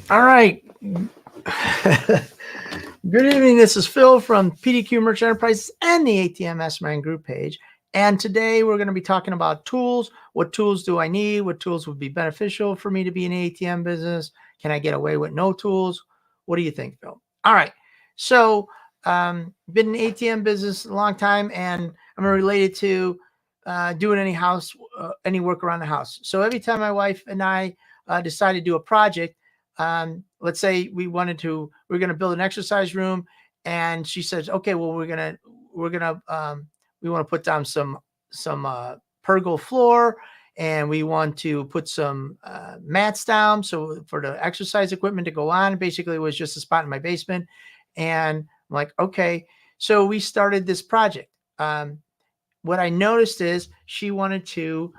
All right. Good evening. This is Phil from PDQ Merchant Enterprises and the ATM Mastermind Group page. And today we're going to be talking about tools. What tools do I need? What tools would be beneficial for me to be in the ATM business? Can I get away with no tools? What do you think, Phil? All right. So, been in the ATM business a long time, and I'm related to doing any work around the house. So every time my wife and I decide to do a project, let's say we're going to build an exercise room, and she says, okay, well, we want to put down some pergola floor, and we want to put some mats down. So for the exercise equipment to go on, basically it was just a spot in my basement. And I'm like, okay. So we started this project. What I noticed is she wanted to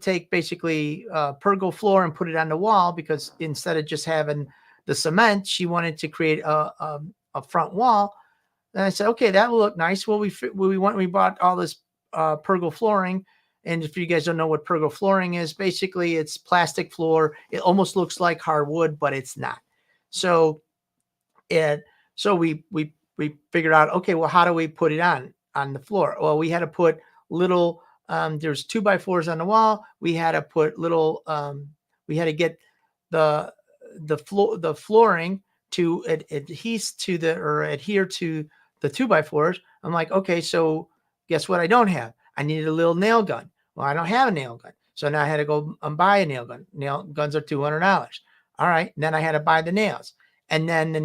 take basically pergola floor and put it on the wall, because instead of just having the cement, she wanted to create a front wall. And I said, okay, that will look nice. Well, we bought all this pergola flooring. And if you guys don't know what pergola flooring is, basically it's plastic floor. It almost looks like hardwood, but it's not. So we figured out, okay, well, how do we put it on the floor? Well, we had to put little, there's 2x4s on the wall. We had to put little, we had to get the flooring to adhere to the 2x4s. I'm like, okay, so guess what I don't have? I needed a little nail gun. Well, I don't have a nail gun. So now I had to go and buy a nail gun. Nail guns are $200. All right. And then I had to buy the nails. And then the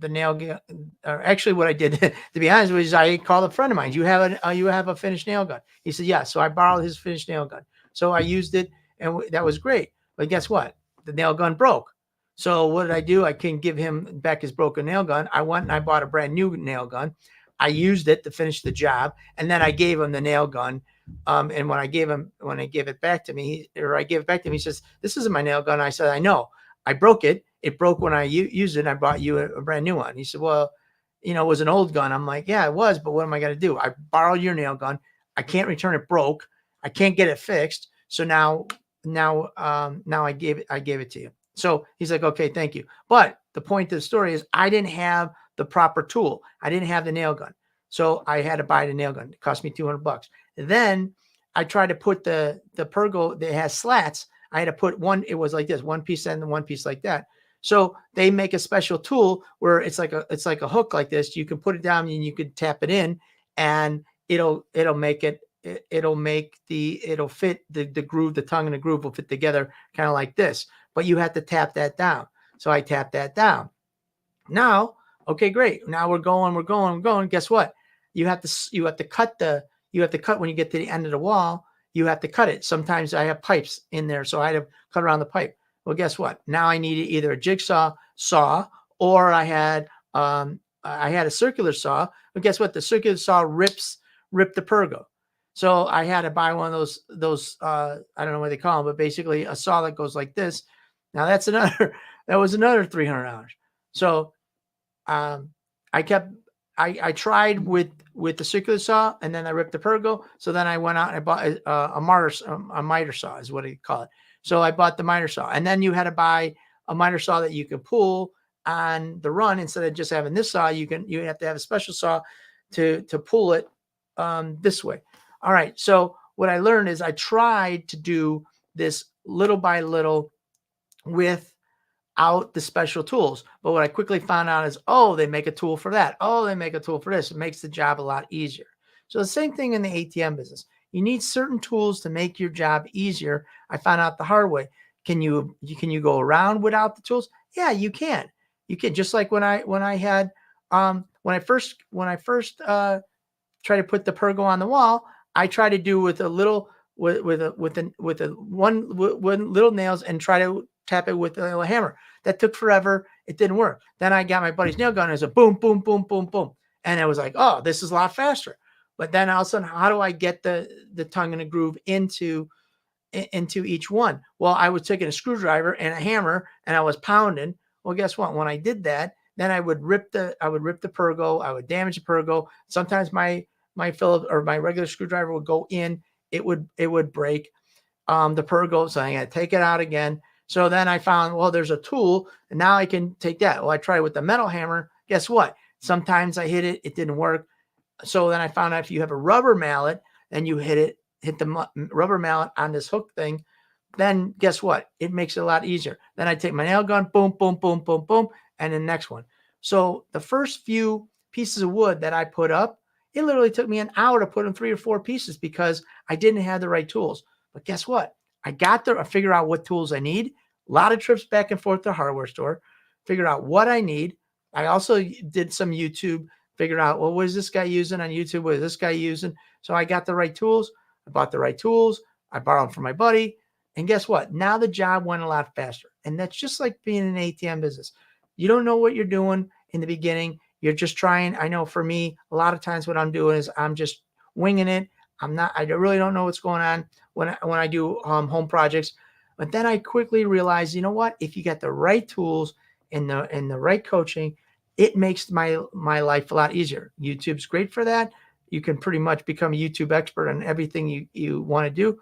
nail, or actually what I did, to be honest with you, is I called a friend of mine. You have a finished nail gun? He said, yeah. So I borrowed his finished nail gun. So I used it, and that was great. But guess what? The nail gun broke. So what did I do? I couldn't give him back his broken nail gun. I went and I bought a brand new nail gun. I used it to finish the job, and then I gave him the nail gun. And when I gave it back to me, he says, "This isn't my nail gun." I said, "I know. I broke it. It broke when I used it. And I bought you a brand new one." He said, "Well, it was an old gun." I'm like, "Yeah, it was, but what am I going to do? I borrowed your nail gun. I can't return it broke. I can't get it fixed. So now I gave it to you." So he's like, "Okay, thank you." But the point of the story is I didn't have the proper tool. I didn't have the nail gun. So I had to buy the nail gun. It cost me $200. Then I tried to put the pergola that has slats. I had to put one, it was like this, one piece and one piece like that. So they make a special tool where it's like a hook like this. You can put it down and you can tap it in, and it'll fit the groove, the tongue and the groove will fit together kind of like this. But you have to tap that down. So I tapped that down. Now, okay, great. Now we're going. Guess what? You have to cut when you get to the end of the wall. You have to cut it. Sometimes I have pipes in there, so I had to cut around the pipe. Well, guess what? Now I needed either a jigsaw saw, or I had a circular saw. But guess what? The circular saw ripped the pergo. So I had to buy one of those I don't know what they call them, but basically a saw that goes like this. Now that was another $300. So I tried with the circular saw, and then I ripped the pergo. So then I went out and I bought a miter saw is what they call it. So I bought the miter saw, and then you had to buy a miter saw that you could pull on the run instead of just having this saw. You have to have a special saw to pull it this way. All right. So what I learned is I tried to do this little by little without the special tools. But what I quickly found out is, they make a tool for that. They make a tool for this. It makes the job a lot easier. So the same thing in the ATM business. You need certain tools to make your job easier. I found out the hard way. Can you go around without the tools? Yeah, you can. You can, just like when I first tried to put the pergo on the wall, I tried to do with a little with one little nails and try to tap it with a little hammer. That took forever. It didn't work. Then I got my buddy's nail gun, and it was a boom, boom, boom, boom, boom. And I was like, oh, this is a lot faster. But then all of a sudden, how do I get the tongue and the groove into each one? Well, I was taking a screwdriver and a hammer, and I was pounding. Well, guess what? When I did that, then I would rip the pergo. I would damage the pergo. Sometimes my Phillips or my regular screwdriver would go in. It would break. the purgo. So I got to take it out again. So then I found, well, there's a tool, and now I can take that. Well, I tried with the metal hammer. Guess what? Sometimes I hit it, it didn't work. So then I found out if you have a rubber mallet and you hit the rubber mallet on this hook thing, then guess what? It makes it a lot easier. Then I take my nail gun, boom, boom, boom, boom, boom, and the next one. So the first few pieces of wood that I put up, it literally took me an hour to put in 3 or 4 pieces because I didn't have the right tools. But guess what? I figure out what tools I need. A lot of trips back and forth to the hardware store, figure out what I need. I also did some YouTube, figure out, well, what is this guy using on YouTube? What is this guy using? So I got the right tools. I bought the right tools. I borrowed them from my buddy. And guess what? Now the job went a lot faster. And that's just like being in an ATM business. You don't know what you're doing in the beginning. You're just trying. I know for me, a lot of times what I'm doing is I'm just winging it. I really don't know what's going on when I do home projects. But then I quickly realized, you know what? If you get the right tools and the right coaching, it makes my life a lot easier. YouTube's great for that. You can pretty much become a YouTube expert on everything you want to do,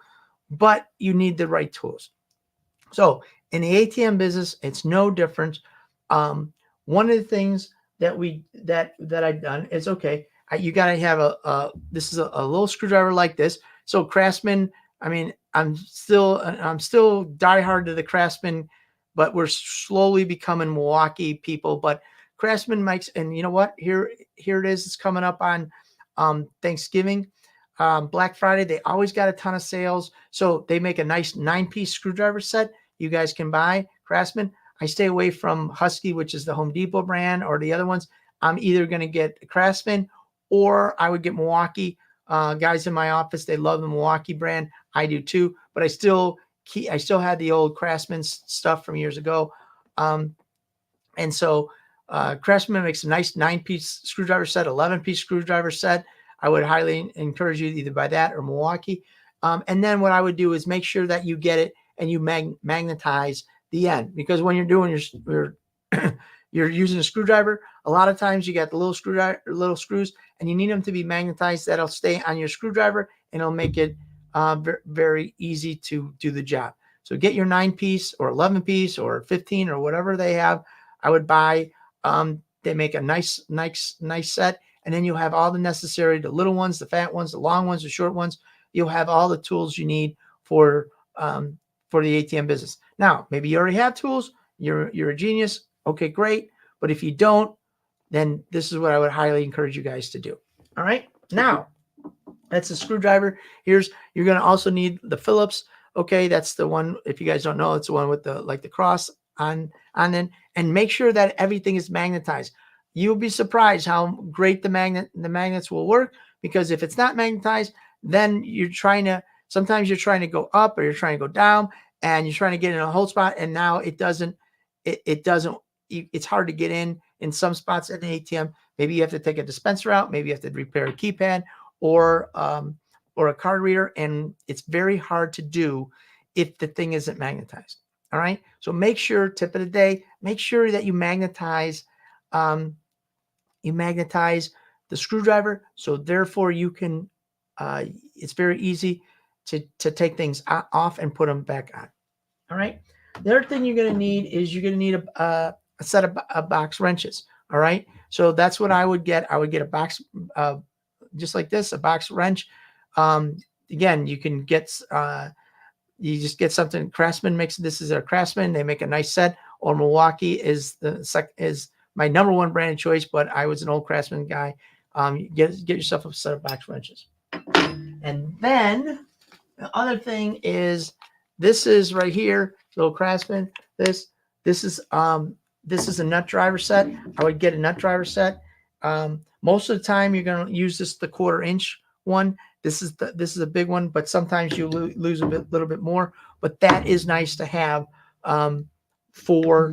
but you need the right tools. So in the ATM business, it's no different. One of the things that I've done is, okay, you got to have this is a little screwdriver like this. So Craftsman, I mean, I'm still diehard to the Craftsman, but we're slowly becoming Milwaukee people. But Craftsman makes, and you know what? Here it is. It's coming up on Thanksgiving, Black Friday. They always got a ton of sales. So they make a nice 9-piece screwdriver set you guys can buy, Craftsman. I stay away from Husky, which is the Home Depot brand, or the other ones. I'm either going to get Craftsman or I would get Milwaukee. Guys in my office, they love the Milwaukee brand. I do too, but I still had the old Craftsman stuff from years ago. And so Craftsman makes a nice 9-piece screwdriver set, 11-piece screwdriver set. I would highly encourage you to either buy that or Milwaukee. And then what I would do is make sure that you get it and you magnetize the end, because when you're doing you're using a screwdriver, a lot of times you got the little screws, and you need them to be magnetized. That'll stay on your screwdriver and it'll make it very easy to do the job. So get your 9-piece or 11-piece or 15 or whatever they have. I would buy. They make a nice set, and then you'll have all the necessary, the little ones, the fat ones, the long ones, the short ones. You'll have all the tools you need for the ATM business. Now, maybe you already have tools. You're a genius. Okay, great. But if you don't, then this is what I would highly encourage you guys to do. All right. Now, that's a screwdriver. You're going to also need the Phillips. Okay, that's the one. If you guys don't know, it's the one with the cross on it. And make sure that everything is magnetized. You'll be surprised how great the magnets will work, because if it's not magnetized, then sometimes you're trying to go up or you're trying to go down and you're trying to get in a hold spot, and now it's hard to get in some spots at an ATM. Maybe you have to take a dispenser out, maybe you have to repair a keypad or a card reader, and it's very hard to do if the thing isn't magnetized. All right. So make sure, tip of the day, make sure that you magnetize the screwdriver. So therefore you can, it's very easy to take things off and put them back on. All right. The other thing you're going to need is a set of box wrenches. All right. So that's what I would get. I would get a box, just like this, a box wrench. Again, you can get, you just get something. Craftsman makes, this is a Craftsman. They make a nice set, or Milwaukee is my number one brand of choice, but I was an old Craftsman guy. Get yourself a set of box wrenches. And then the other thing is, this is right here, little Craftsman. This is a nut driver set. I would get a nut driver set. Most of the time you're going to use the 1/4-inch one. This is a big one, but sometimes you lose a little bit more. But that is nice to have for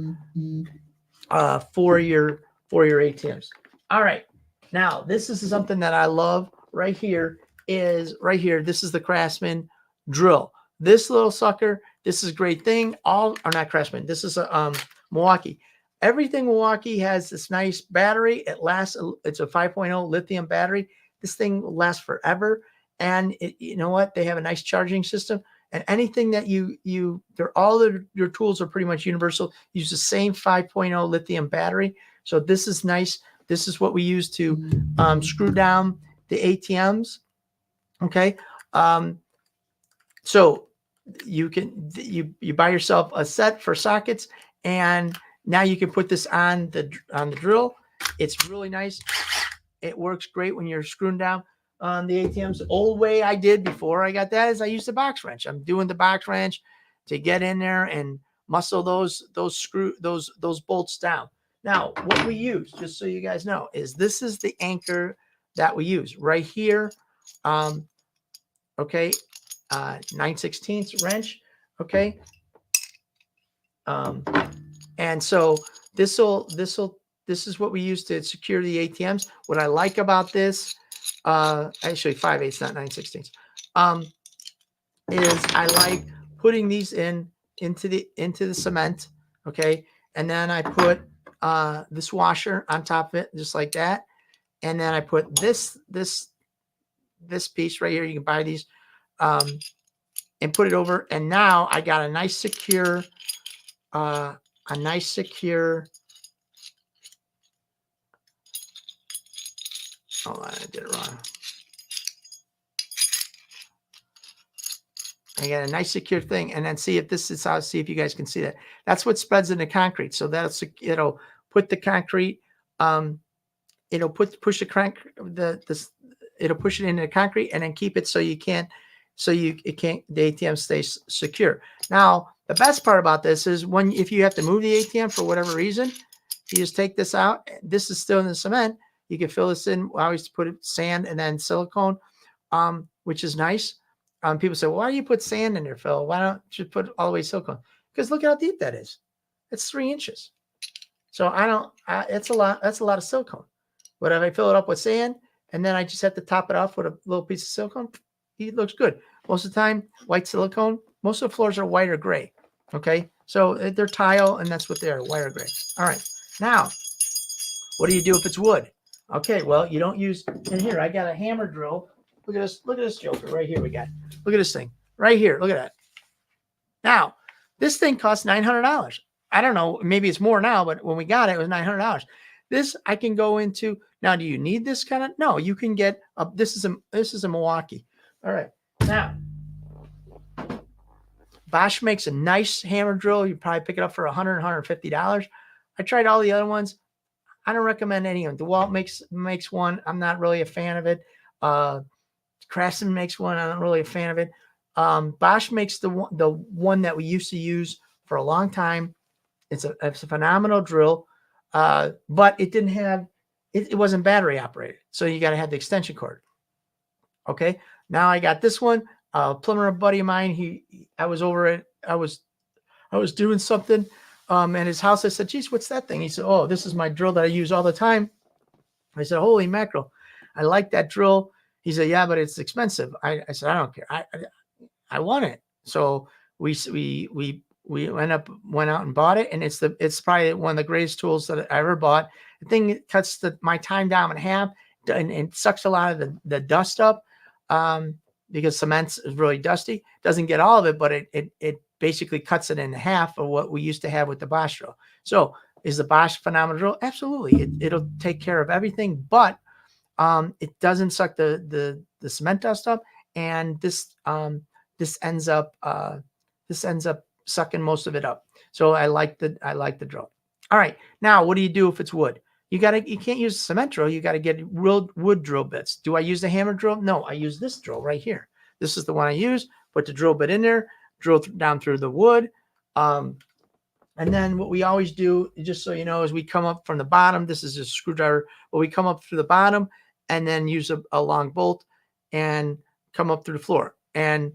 your ATMs. All right, now this is something that I love right here. This is the Craftsman Drill. This little sucker, this is a great thing. Not Craftsman. This is a Milwaukee. Everything Milwaukee has this nice battery. It lasts. It's a 5.0 lithium battery. This thing will last forever. And you know what? They have a nice charging system. And anything that your tools are pretty much universal. Use the same 5.0 lithium battery. So this is nice. This is what we use to screw down the ATMs. Okay. So you buy yourself a set for sockets, and now you can put this on the drill. It's really nice. It works great when you're screwing down on the ATMs. The old way I did before I got that is I used the box wrench. I'm doing the box wrench to get in there and muscle those bolts down. Now, what we use, just so you guys know, is this is the anchor that we use right here. Okay, 9/16 wrench. Okay, and so this is what we use to secure the ATMs. What I like about this, actually 5/8, not 9/16, is I like putting these into the cement. Okay, and then I put this washer on top of it, just like that, and then I put this piece right here. You can buy these, and put it over, and now I got a nice secure. Hold on, I did it wrong. I got a nice secure thing, and then see if this is how. See if you guys can see that. That's what spreads into concrete. So it'll put the concrete. It'll push the it'll push it into the concrete, and then keep it so you can't. The ATM stays secure. Now, the best part about this is if you have to move the ATM for whatever reason, you just take this out. This is still in the cement. You can fill this in. I always put sand and then silicone, which is nice. People say, well, why do you put sand in there, Phil? Why don't you put all the way silicone? Because look how deep that is. It's 3 inches. So it's a lot. That's a lot of silicone. But if I fill it up with sand and then I just have to top it off with a little piece of silicone, it looks good. Most of the time, white silicone. Most of the floors are white or gray. Okay, so they're tile, and that's what they are, white or gray. All right. Now, what do you do if it's wood? Okay, well, you don't use. And here, I got a hammer drill. Look at this. Look at this joker right here. We got. Look at this thing right here. Look at that. Now, this thing costs $900. I don't know. Maybe it's more now, but when we got it, it was $900. This I can go into. Now, do you need this kind of? No, you can get. This is a Milwaukee. All right. Now, Bosch makes a nice hammer drill. You probably pick it up for $100, $150. I tried all the other ones. I don't recommend any of them. DeWalt makes one. I'm not really a fan of it. Craftsman makes one. I'm not really a fan of it. Bosch makes the one that we used to use for a long time. It's a phenomenal drill, but it didn't have. It wasn't battery operated, so you got to have the extension cord. Okay. Now I got this one. Plumber, a buddy of mine. I was doing something, at his house. I said, "Geez, what's that thing?" He said, "Oh, this is my drill that I use all the time." I said, "Holy mackerel, I like that drill." He said, "Yeah, but it's expensive." I said, "I don't care. I want it." So we went out and bought it, and it's probably one of the greatest tools that I ever bought. The thing cuts my time down in half, and it sucks a lot of the dust up. Because cement is really dusty. Doesn't get all of it, but it basically cuts it in half of what we used to have with the Bosch drill. So is the Bosch phenomenal drill? Absolutely. It'll take care of everything, but it doesn't suck the cement dust up, and this ends up sucking most of it up. So I like the drill. All right. Now, what do you do if it's wood? You can't use cement drill. You got to get real wood drill bits. Do I use the hammer drill? No, I use this drill right here. This is the one I use. Put the drill bit in there, drill down through the wood. And then what we always do, just so you know, is we come up from the bottom. This is a screwdriver, but we come up through the bottom and then use a long bolt and come up through the floor. And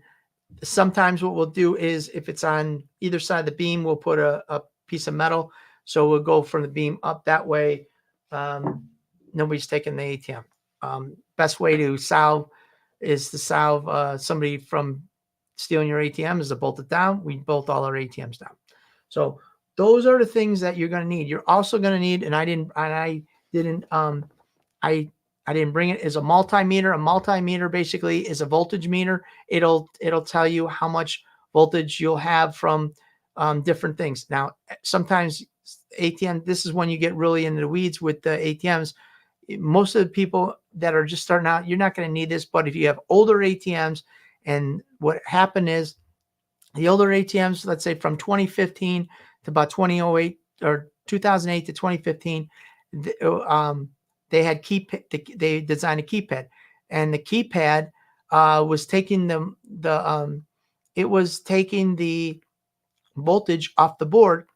sometimes what we'll do is if it's on either side of the beam, we'll put a piece of metal. So we'll go from the beam up that way. Nobody's taking the ATM. Best way to salve is to salve somebody from stealing your ATM is to bolt it down. We bolt all our ATMs down. So those are the things that you're going to need. You're also going to need, and I didn't bring it, is a multimeter. A multimeter basically is a voltage meter. It'll tell you how much voltage you'll have from different things. Now, sometimes ATM, this is when you get really into the weeds with the ATMs. Most of the people that are just starting out, you're not going to need this, but if you have older ATMs, and what happened is the older ATMs, let's say from 2015 to about 2008 or 2008 to 2015, they had they designed a keypad, and the keypad was taking it was taking the voltage off the board.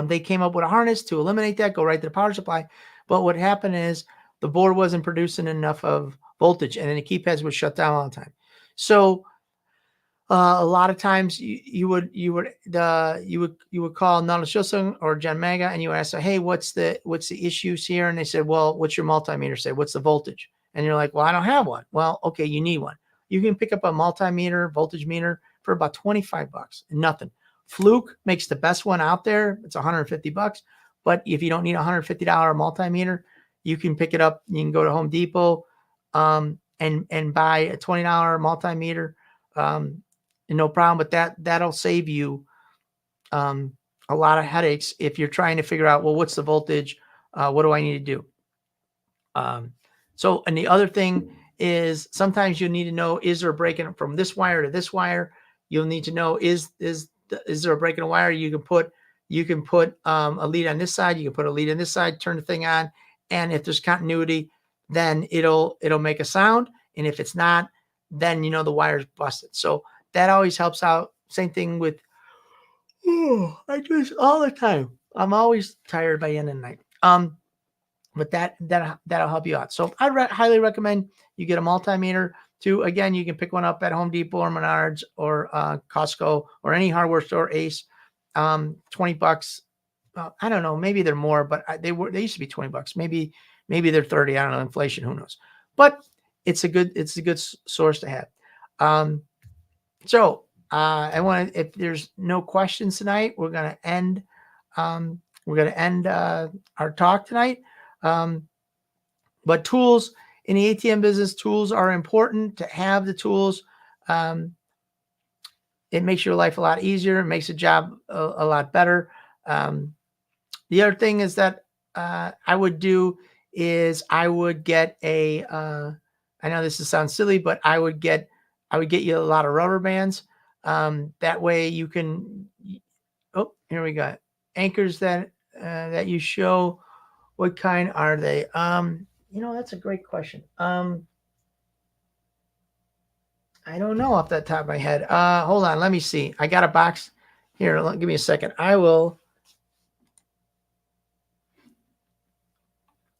They came up with a harness to eliminate that, go right to the power supply. But what happened is the board wasn't producing enough of voltage, and then the keypads would shut down all the time. So a lot of times you would call Nana Shilsung or Jen Maga, and you ask, hey, what's the issues here? And they said, well, what's your multimeter say? What's the voltage? And you're like, well, I don't have one. Well, okay, you need one. You can pick up a multimeter, voltage meter for about 25 bucks and nothing. Fluke makes the best one out there. It's 150 bucks. But if you don't need a $150 multimeter, you can pick it up. You can go to Home Depot and buy a $20 multimeter. No problem. But that'll save you a lot of headaches if you're trying to figure out, well, what's the voltage? What do I need to do? And the other thing is sometimes you need to know, is there a break-in from this wire to this wire? You'll need to know, is there a break in a wire? You can put a lead on this side. You can put a lead on this side, turn the thing on. And if there's continuity, then it'll make a sound. And if it's not, then you know the wire's busted. So that always helps out. Same thing with, I do this all the time. I'm always tired by the end of the night. But that'll help you out. So I highly recommend you get a multimeter too. Again, you can pick one up at Home Depot or Menards or Costco or any hardware store, Ace. 20 bucks. I don't know. Maybe they're more, but they used to be 20 bucks. Maybe they're 30. I don't know. Inflation, who knows? But it's a good source to have. I want to, if there's no questions tonight, we're going to end our talk tonight. But tools in the ATM business, tools are important to have the tools. It makes your life a lot easier. It makes the job a lot better. The other thing is that I would do is I would get I know this sounds silly, but I would get you a lot of rubber bands. That way you can, oh, here we go. Anchors that you show. What kind are they? That's a great question. I don't know off the top of my head. Hold on. Let me see. I got a box here. Give me a second. I will.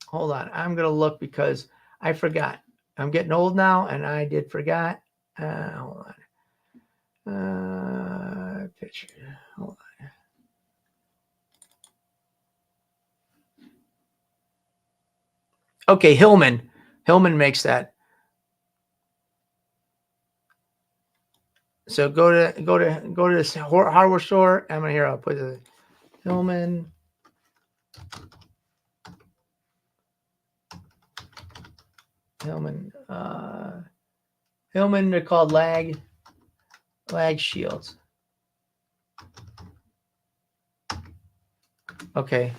Hold on. I'm going to look because I forgot. I'm getting old now and I did forgot. Hold on. Picture. Hold on. Okay, Hillman. Hillman makes that. So go to this hardware store. I'm here. I'll put the Hillman. Hillman. They're called lag shields. Okay.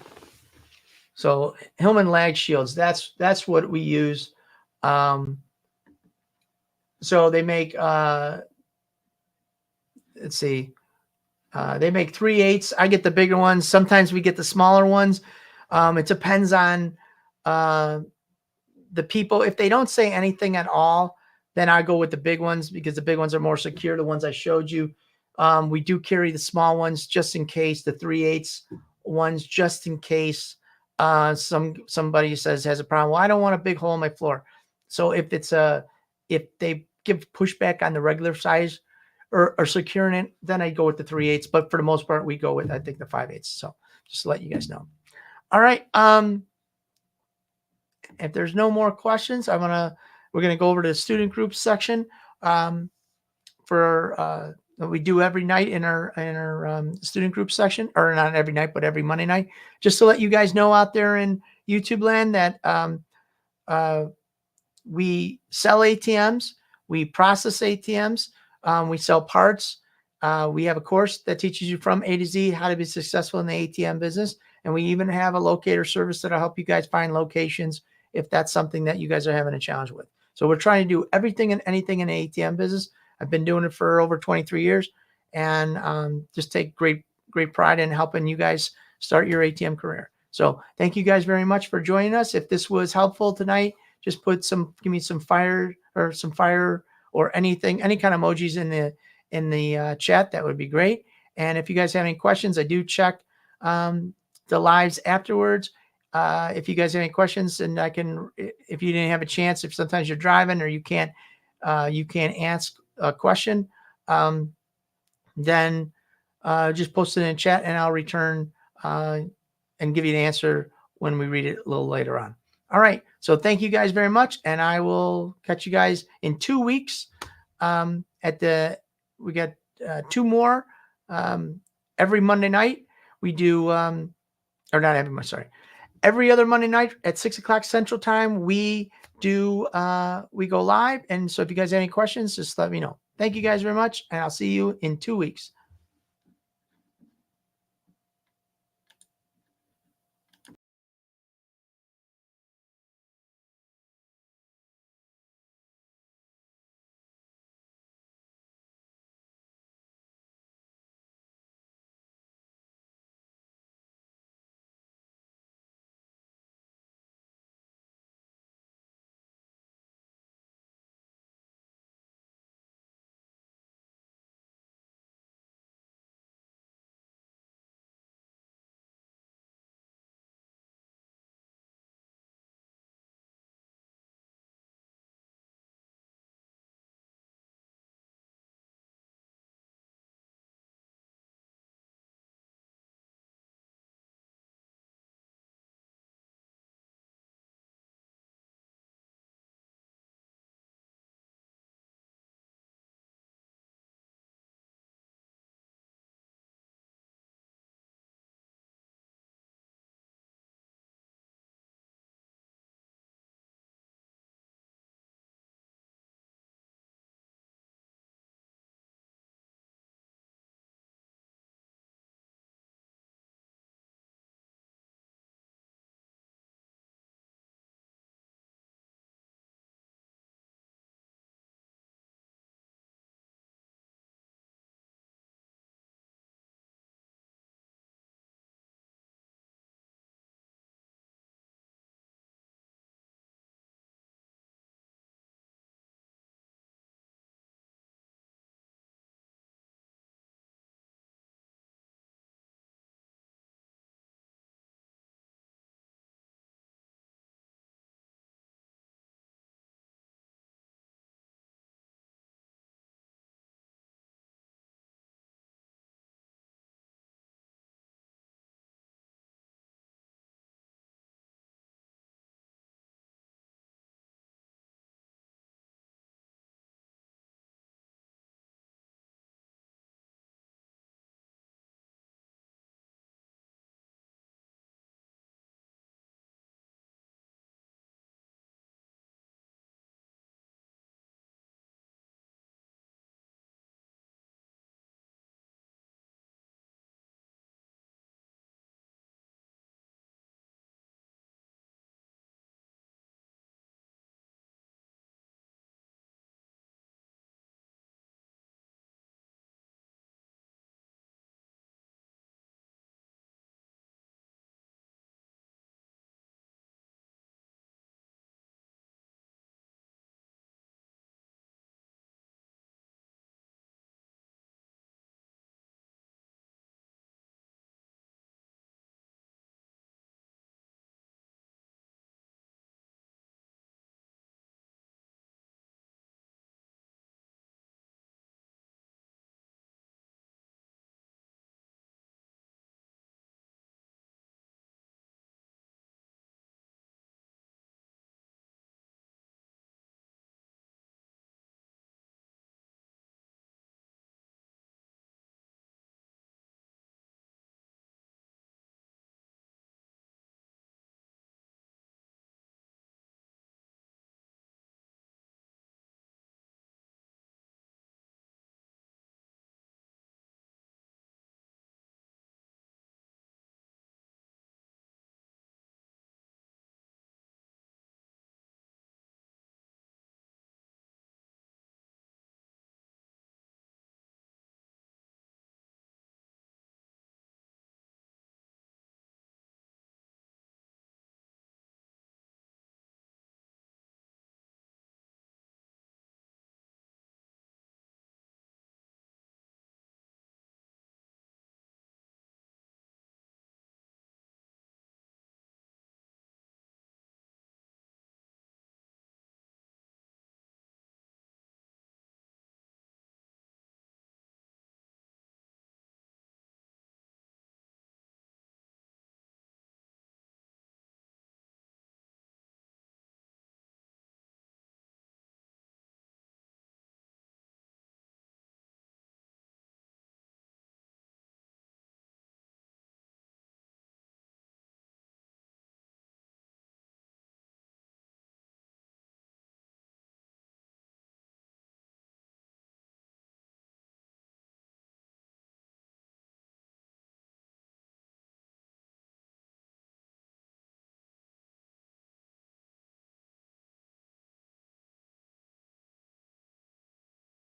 So Hillman lag shields. That's what we use. So they make. Let's see. They make 3/8. I get the bigger ones. Sometimes we get the smaller ones. It depends on the people. If they don't say anything at all, then I go with the big ones because the big ones are more secure. The ones I showed you. We do carry the small ones just in case. The 3/8 ones just in case somebody says has a problem. Well, I don't want a big hole in my floor. So if they give pushback on the regular size or securing it, then I go with the 3/8. But for the most part, we go with, I think, the 5/8. So just to let you guys know. All right. If there's no more questions, we're gonna go over to the student group section for we do every night in our student group section, or not every night, but every Monday night, just to let you guys know out there in YouTube land that we sell ATMs, we process ATMs, we sell parts, We have a course that teaches you from A to Z how to be successful in the ATM business. And we even have a locator service that'll help you guys find locations if that's something that you guys are having a challenge with. So we're trying to do everything and anything in the ATM business. I've been doing it for over 23 years and just take great pride in helping you guys start your ATM career. So thank you guys very much for joining us. If this was helpful tonight, just give me some fire or anything, any kind of emojis in the chat. That would be great. And if you guys have any questions, I do check the lives afterwards. If you guys have any questions, and if you didn't have a chance, if sometimes you're driving or you can't ask a question, then just post it in the chat and I'll return and give you the answer when we read it a little later on. All right. So thank you guys very much. And I will catch you guys in 2 weeks. We got 2 more every Monday night. We do, or not every Monday, sorry. Every other Monday night at 6 o'clock Central Time, we go live. And so if you guys have any questions, just let me know. Thank you guys very much. And I'll see you in 2 weeks.